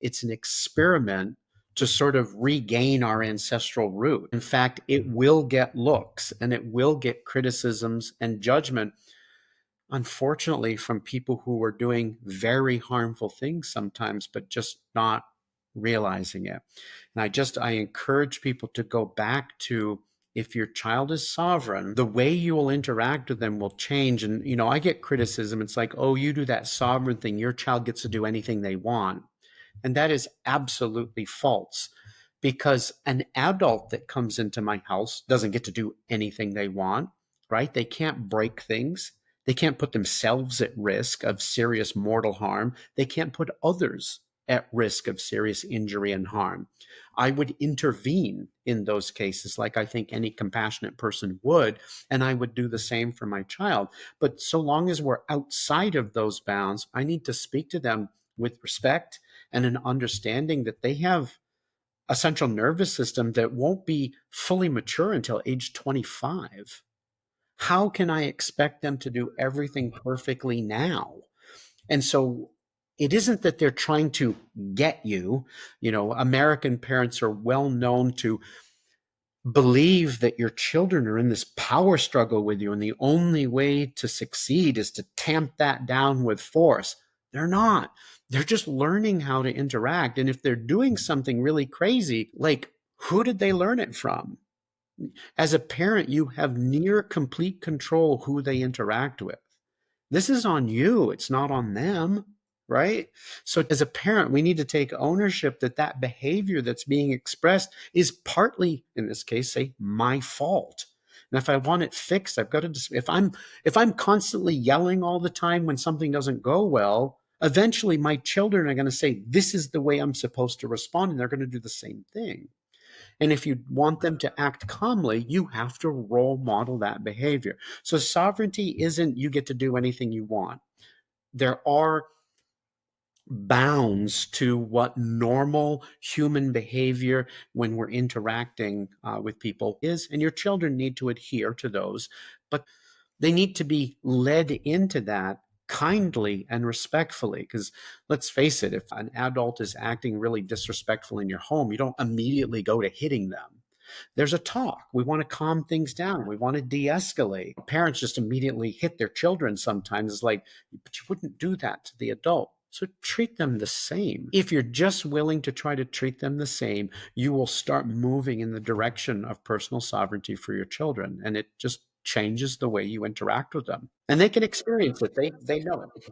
It's an experiment to sort of regain our ancestral root. In fact, it will get looks and it will get criticisms and judgment, unfortunately, from people who are doing very harmful things sometimes, but just not realizing it. And I encourage people to go back to, if your child is sovereign, the way you will interact with them will change. And, I get criticism. It's like, oh, you do that sovereign thing, your child gets to do anything they want. And that is absolutely false, because an adult that comes into my house doesn't get to do anything they want, right? They can't break things. They can't put themselves at risk of serious mortal harm. They can't put others at risk of serious injury and harm. I would intervene in those cases, like I think any compassionate person would, and I would do the same for my child. But so long as we're outside of those bounds, I need to speak to them with respect and an understanding that they have a central nervous system that won't be fully mature until age 25. How can I expect them to do everything perfectly now? And so it isn't that they're trying to get you. American parents are well known to believe that your children are in this power struggle with you, and the only way to succeed is to tamp that down with force. They're not. They're just learning how to interact. And if they're doing something really crazy, like, who did they learn it from? As a parent, you have near complete control who they interact with. This is on you, it's not on them, right? So as a parent, we need to take ownership that that behavior that's being expressed is partly, in this case, say, my fault. And if I want it fixed, I've got to, if I'm constantly yelling all the time when something doesn't go well, eventually my children are going to say, this is the way I'm supposed to respond, and they're going to do the same thing. And if you want them to act calmly, you have to role model that behavior. So sovereignty isn't you get to do anything you want. There are bounds to what normal human behavior when we're interacting with people is, and your children need to adhere to those, but they need to be led into that kindly and respectfully. Because let's face it, if an adult is acting really disrespectful in your home, you don't immediately go to hitting them. There's a talk. We want to calm things down. We want to de escalate. Parents just immediately hit their children sometimes. It's like, but you wouldn't do that to the adult. So treat them the same. If you're just willing to try to treat them the same, you will start moving in the direction of personal sovereignty for your children. And it just changes the way you interact with them. And they can experience it. They know it.